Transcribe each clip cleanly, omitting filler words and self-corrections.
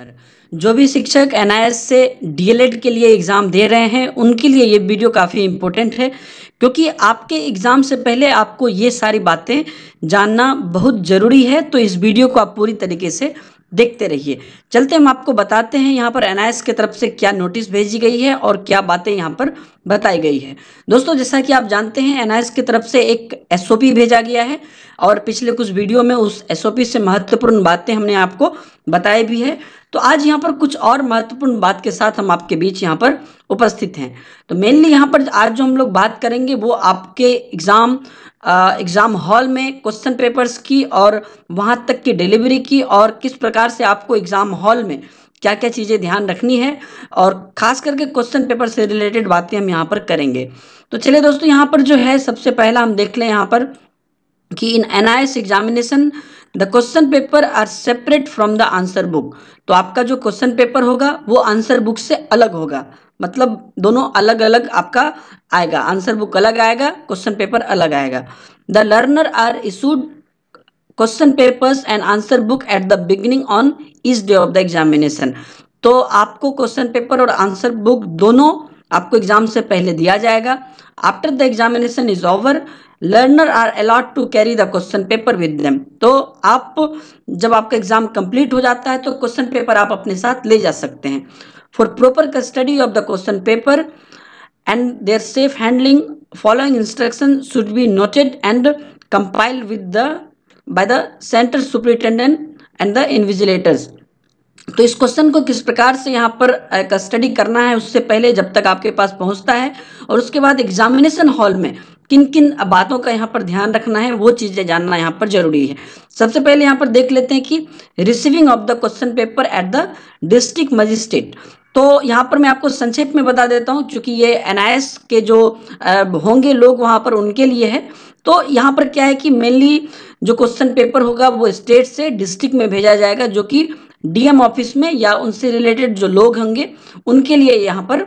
नमस्कार। जो भी शिक्षक एनआईएस से डीएलएड के लिए एग्ज़ाम दे रहे हैं उनके लिए ये वीडियो काफ़ी इम्पोर्टेंट है, क्योंकि आपके एग्ज़ाम से पहले आपको ये सारी बातें जानना बहुत ज़रूरी है। तो इस वीडियो को आप पूरी तरीके से देखते रहिए। चलते हम आपको बताते हैं यहाँ पर एनआईएस की तरफ से क्या नोटिस भेजी गई है और क्या बातें यहाँ पर बताई गई है। दोस्तों, जैसा कि आप जानते हैं एनआईएस की तरफ से एक एसओपी भेजा गया है और पिछले कुछ वीडियो में उस एसओपी से महत्वपूर्ण बातें हमने आपको बताई भी है। तो आज यहाँ पर कुछ और महत्वपूर्ण बात के साथ हम आपके बीच यहाँ पर उपस्थित हैं। तो मेनली यहाँ पर आज जो हम लोग बात करेंगे वो आपके एग्ज़ाम हॉल में क्वेश्चन पेपर्स की और वहाँ तक की डिलीवरी की, और किस प्रकार से आपको एग्ज़ाम हॉल में क्या क्या चीज़ें ध्यान रखनी है, और ख़ास करके क्वेश्चन पेपर से रिलेटेड बातें हम यहाँ पर करेंगे। तो चलिए दोस्तों, यहाँ पर जो है सबसे पहला हम देख लें यहाँ पर कि in NIS examination the question paper are separate from the answer book. तो आपका जो क्वेश्चन पेपर होगा वो आंसर बुक से अलग होगा, मतलब दोनों अलग अलग आपका आएगा, आंसर बुक अलग आएगा, क्वेश्चन पेपर अलग आएगा। The learner are issued question papers and answer book at the beginning on each day of the examination. तो आपको क्वेश्चन पेपर और आंसर बुक दोनों आपको एग्जाम से पहले दिया जाएगा। After the examination is over learner are allowed to carry the question paper with them. तो आप जब आपका एग्जाम कंप्लीट हो जाता है तो क्वेश्चन पेपर आप अपने साथ ले जा सकते हैं। For proper custody of the question paper and their safe handling following instruction should be noted and compiled with the by the centre superintendent and the invigilators. तो इस क्वेश्चन को किस प्रकार से यहाँ पर कस्टडी करना है उससे पहले जब तक आपके पास पहुँचता है, और उसके बाद एग्जामिनेशन हॉल में किन किन बातों का यहाँ पर ध्यान रखना है वो चीज़ें जानना यहाँ पर जरूरी है। सबसे पहले यहाँ पर देख लेते हैं कि receiving of the question paper at the district magistrate. तो यहाँ पर मैं आपको संक्षेप में बता देता हूँ, क्योंकि ये एनआईएस के जो होंगे लोग वहाँ पर उनके लिए है। तो यहाँ पर क्या है कि मेनली जो क्वेश्चन पेपर होगा वो स्टेट से डिस्ट्रिक्ट में भेजा जाएगा, जो कि डीएम ऑफिस में या उनसे रिलेटेड जो लोग होंगे उनके लिए यहाँ पर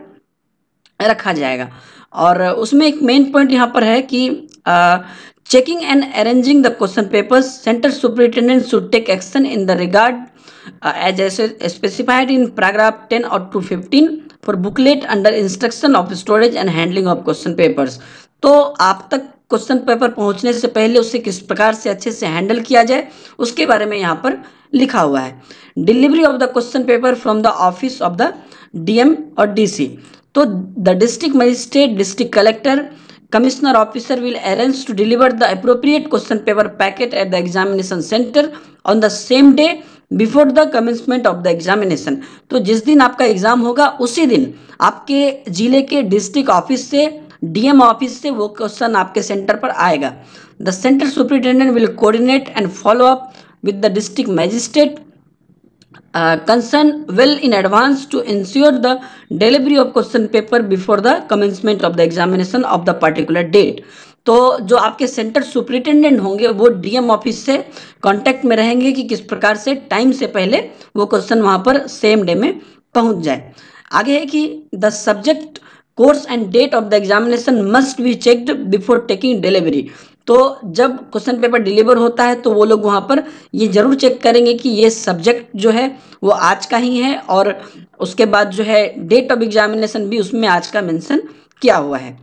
रखा जाएगा। और उसमें एक मेन पॉइंट यहाँ पर है कि checking and arranging the question papers centre superintendent should take action in the regard as specified in paragraph 10 और 215 for booklet under instruction of storage and handling of question papers. तो आप तक question paper पहुंचने से पहले उसे किस प्रकार से अच्छे से हैंडल किया जाए उसके बारे में यहाँ पर लिखा हुआ है। Delivery of the question paper from the office of the DM और डीसी। तो the district magistrate, district collector, commissioner officer will arrange to deliver the appropriate question paper packet at the examination center on the same day before the commencement of the examination। तो जिस दिन आपका exam होगा उसी दिन आपके जिले के डिस्ट्रिक्ट ऑफिस से, डीएम ऑफिस से वो क्वेश्चन आपके सेंटर पर आएगा। The centre superintendent will coordinate and follow up with the district magistrate concerned well in advance to ensure the delivery of question paper before the commencement of the examination of the particular date। तो जो आपके centre superintendent होंगे वो DM office से contact में रहेंगे कि किस प्रकार से टाइम से पहले वो क्वेश्चन वहाँ पर सेम डे में पहुँच जाए। आगे है कि the subject, course and date of the examination must be checked before taking delivery. तो जब क्वेश्चन पेपर डिलीवर होता है तो वो लोग वहाँ पर ये जरूर चेक करेंगे कि ये सब्जेक्ट जो है वो आज का ही है, और उसके बाद जो है डेट ऑफ एग्जामिनेशन भी उसमें आज का मेंशन किया हुआ है।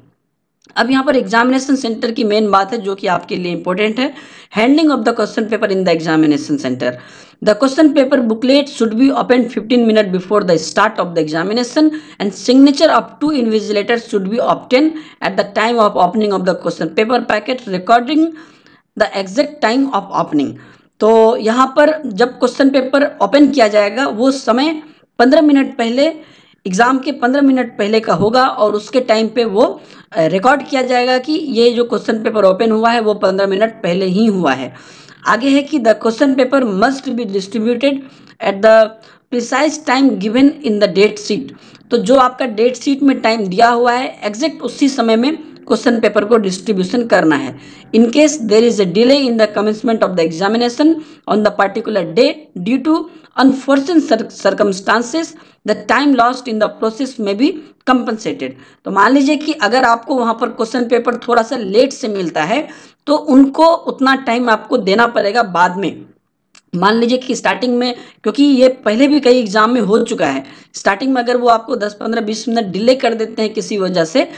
अब यहाँ पर एग्जामिनेशन सेंटर की मेन बात है जो कि आपके लिए इंपॉर्टेंट है। Handling of the question paper in the examination centre. The question paper booklet should be open 15 minute before the start of the examination and signature of 2 invigilators should be obtain at the time of opening of the question paper packet recording the exact time of opening. तो यहाँ पर जब question paper open किया जाएगा वो समय 15 minute पहले, exam के 15 मिनट पहले का होगा, और उसके टाइम पे वो रिकॉर्ड किया जाएगा कि ये जो क्वेश्चन पेपर ओपन हुआ है वो 15 मिनट पहले ही हुआ है। आगे है कि the question paper must be distributed at the precise time given in the date sheet. तो जो आपका डेट शीट में टाइम दिया हुआ है एग्जैक्ट उसी समय में क्वेश्चन पेपर को डिस्ट्रीब्यूशन करना है। In case there is a delay in the commencement of the examination on the particular day due to unfortunate circumstances the time lost in the process may be compensated. तो मान लीजिए कि अगर आपको वहाँ पर क्वेश्चन पेपर थोड़ा सा लेट से मिलता है तो उनको उतना टाइम आपको देना पड़ेगा बाद में, मान लीजिए कि स्टार्टिंग में, क्योंकि ये पहले भी कई एग्जाम में हो चुका है, स्टार्टिंग में अगर वो आपको 10, 15, 20 मिनट डिले कर देते हैं किसी वजह से,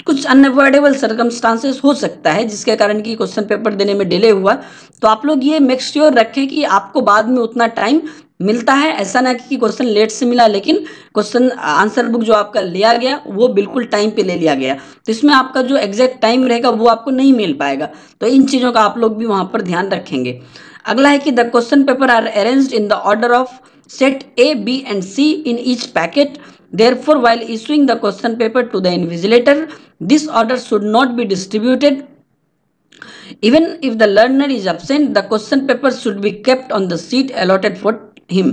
कुछ अनअवॉइडेबल सर्कमस्टांसेस हो सकता है जिसके कारण कि क्वेश्चन पेपर देने में डिले हुआ, तो आप लोग ये मेक श्योर रखें कि आपको बाद में उतना टाइम मिलता है। ऐसा ना कि क्वेश्चन लेट से मिला लेकिन क्वेश्चन आंसर बुक जो आपका लिया गया वो बिल्कुल टाइम पे ले लिया गया, तो इसमें आपका जो एग्जैक्ट टाइम रहेगा वो आपको नहीं मिल पाएगा। तो इन चीज़ों का आप लोग भी वहाँ पर ध्यान रखेंगे। अगला है कि the question paper are arranged in the order of set A, B and C in each packet. Therefore, while issuing the question paper to the invigilator, this order should not be distributed. Even if the learner is absent, the question paper should be kept on the seat allotted for him.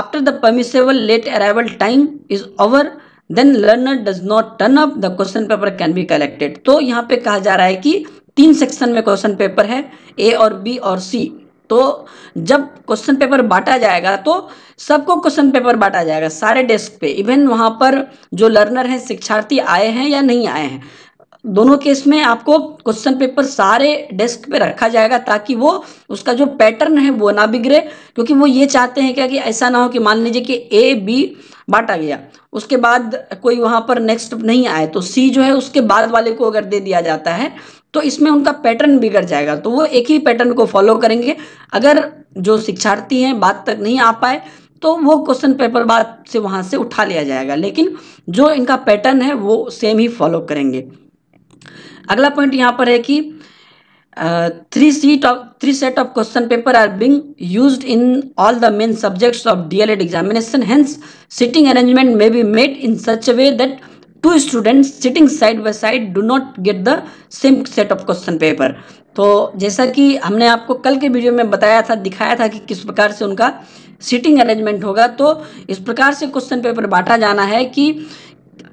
After the permissible late arrival time is over, then learner does not turn up, the question paper can be collected. तो यहाँ पे कहा जा रहा है कि 3 section में question paper है, ए और बी और सी। तो जब क्वेश्चन पेपर बांटा जाएगा तो सबको क्वेश्चन पेपर बांटा जाएगा सारे डेस्क पे, इवन वहाँ पर जो लर्नर हैं, शिक्षार्थी आए हैं या नहीं आए हैं, दोनों केस में आपको क्वेश्चन पेपर सारे डेस्क पे रखा जाएगा ताकि वो उसका जो पैटर्न है वो ना बिगड़े। क्योंकि वो ये चाहते हैं क्या कि ऐसा ना हो कि मान लीजिए कि ए बी बांटा गया, उसके बाद कोई वहाँ पर नेक्स्ट नहीं आए तो सी जो है उसके बाद वाले को अगर दे दिया जाता है तो इसमें उनका पैटर्न बिगड़ जाएगा, तो वो एक ही पैटर्न को फॉलो करेंगे। अगर जो शिक्षार्थी हैं बाद तक नहीं आ पाए तो वो क्वेश्चन पेपर बाद से वहाँ से उठा लिया जाएगा, लेकिन जो इनका पैटर्न है वो सेम ही फॉलो करेंगे। अगला पॉइंट यहाँ पर है कि three set of question paper are being used in all the main subjects of DLED examination. Hence, sitting arrangement may be made in such a way that two students sitting side by side do not get the same set of question paper. तो जैसा कि हमने आपको कल के video में बताया था, दिखाया था कि किस प्रकार से उनका सीटिंग अरेंजमेंट होगा, तो इस प्रकार से क्वेश्चन पेपर बांटा जाना है कि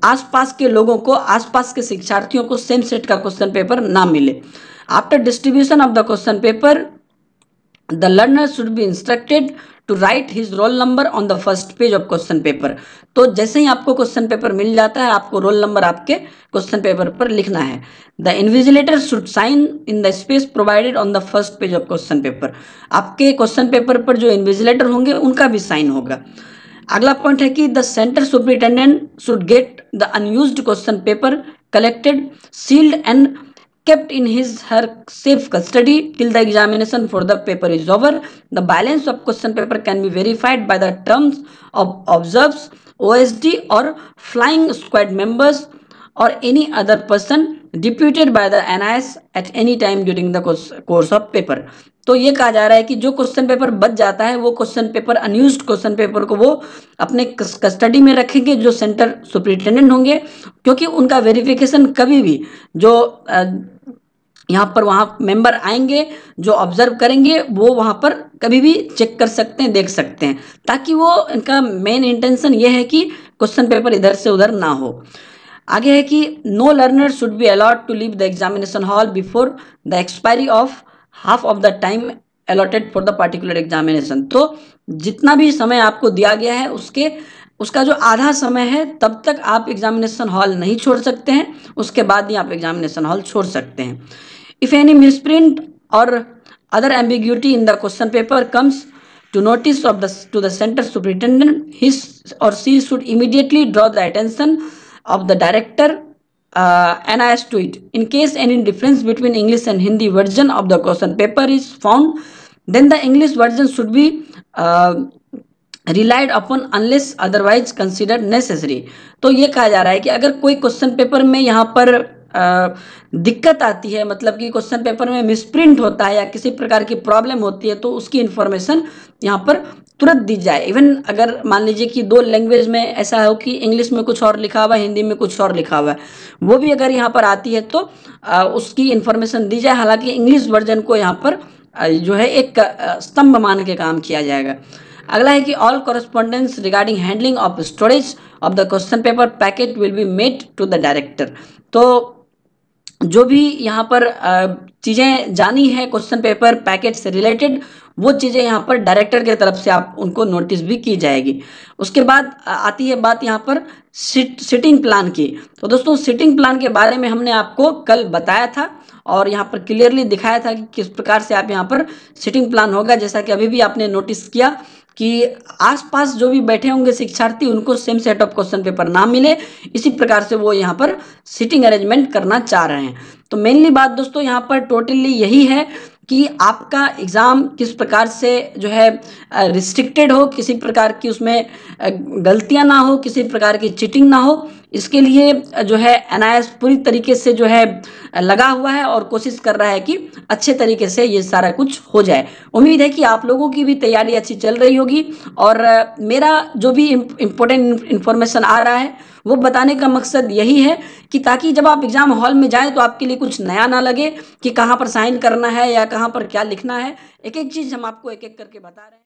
आसपास के लोगों को, आसपास के शिक्षार्थियों को सेम सेट का क्वेश्चन पेपर ना मिले। After distribution of the question paper, the learner should be instructed to write his roll number on the first page of question paper. तो जैसे ही आपको क्वेश्चन पेपर मिल जाता है, आपको रोल नंबर आपके क्वेश्चन पेपर पर लिखना है। The invigilator should sign in the space provided on the first page of question paper. आपके क्वेश्चन पेपर पर जो इन्विजिलेटर होंगे उनका भी साइन होगा। अगला पॉइंट है कि the centre superintendent should get the unused question paper collected, sealed and kept in his her safe custody till the examination for the paper is over. The balance of question paper can be verified by the terms of observes, OSD or flying squad members or any other person deputed by the NIS at any time during the course of paper. तो ये कहा जा रहा है कि जो question paper बच जाता है वो question paper, unused question paper को वो अपने कस्टडी में रखेंगे जो सेंटर सुपरिटेंडेंट होंगे, क्योंकि उनका वेरिफिकेशन कभी भी जो यहाँ पर वहाँ मेंबर आएंगे जो ऑब्जर्व करेंगे वो वहाँ पर कभी भी चेक कर सकते हैं, देख सकते हैं, ताकि वो इनका मेन इंटेंशन ये है कि क्वेश्चन पेपर इधर से उधर ना हो। आगे है कि no learner should be allowed to leave the examination hall before the expiry of half of the time allotted for the particular examination. तो जितना भी समय आपको दिया गया है उसका जो आधा समय है तब तक आप एग्जामिनेशन हॉल नहीं छोड़ सकते हैं, उसके बाद ही आप एग्जामिनेशन हॉल छोड़ सकते हैं। इफ एनी मिसप्रिंट और other ambiguity in the question paper comes to notice of to the center superintendent, his or she should immediately draw the attention of the director NIS to it. In case any difference between English and Hindi version of the question paper is found, then the English version should be relied upon unless otherwise considered necessary. तो ये कहा जा रहा है कि अगर कोई question paper में यहाँ पर दिक्कत आती है, मतलब कि क्वेश्चन पेपर में मिसप्रिंट होता है या किसी प्रकार की प्रॉब्लम होती है, तो उसकी इन्फॉर्मेशन यहाँ पर तुरंत दी जाए। इवन अगर मान लीजिए कि दो लैंग्वेज में ऐसा हो कि इंग्लिश में कुछ और लिखा हुआ है, हिंदी में कुछ और लिखा हुआ है, वो भी अगर यहाँ पर आती है तो उसकी इन्फॉर्मेशन दी जाए। हालांकि इंग्लिश वर्जन को यहाँ पर जो है एक स्तंभ मान के काम किया जाएगा। अगला है कि all correspondence regarding handling of storage of the question paper packet will be made to the director. तो जो भी यहाँ पर चीज़ें जानी है क्वेश्चन पेपर पैकेज से रिलेटेड, वो चीज़ें यहाँ पर डायरेक्टर की तरफ से आप उनको नोटिस भी की जाएगी। उसके बाद आती है बात यहाँ पर सिटिंग प्लान की। तो दोस्तों सिटिंग प्लान के बारे में हमने आपको कल बताया था और यहाँ पर क्लियरली दिखाया था कि किस प्रकार से आप यहाँ पर सिटिंग प्लान होगा। जैसा कि अभी भी आपने नोटिस किया कि आसपास जो भी बैठे होंगे शिक्षार्थी उनको same set of question paper ना मिले, इसी प्रकार से वो यहाँ पर सीटिंग अरेंजमेंट करना चाह रहे हैं। तो मेनली बात दोस्तों यहाँ पर टोटली यही है कि आपका एग्ज़ाम किस प्रकार से जो है रिस्ट्रिक्टेड हो, किसी प्रकार की उसमें गलतियां ना हो, किसी प्रकार की चीटिंग ना हो। इसके लिए जो है एनआईएस पूरी तरीके से जो है लगा हुआ है और कोशिश कर रहा है कि अच्छे तरीके से ये सारा कुछ हो जाए। उम्मीद है कि आप लोगों की भी तैयारी अच्छी चल रही होगी और मेरा जो भी इम्पोर्टेंट इन्फॉर्मेशन आ रहा है वो बताने का मकसद यही है कि ताकि जब आप एग्ज़ाम हॉल में जाएं तो आपके लिए कुछ नया ना लगे कि कहाँ पर साइन करना है या कहाँ पर क्या लिखना है। एक एक चीज़ हम आपको एक एक करके बता रहे हैं।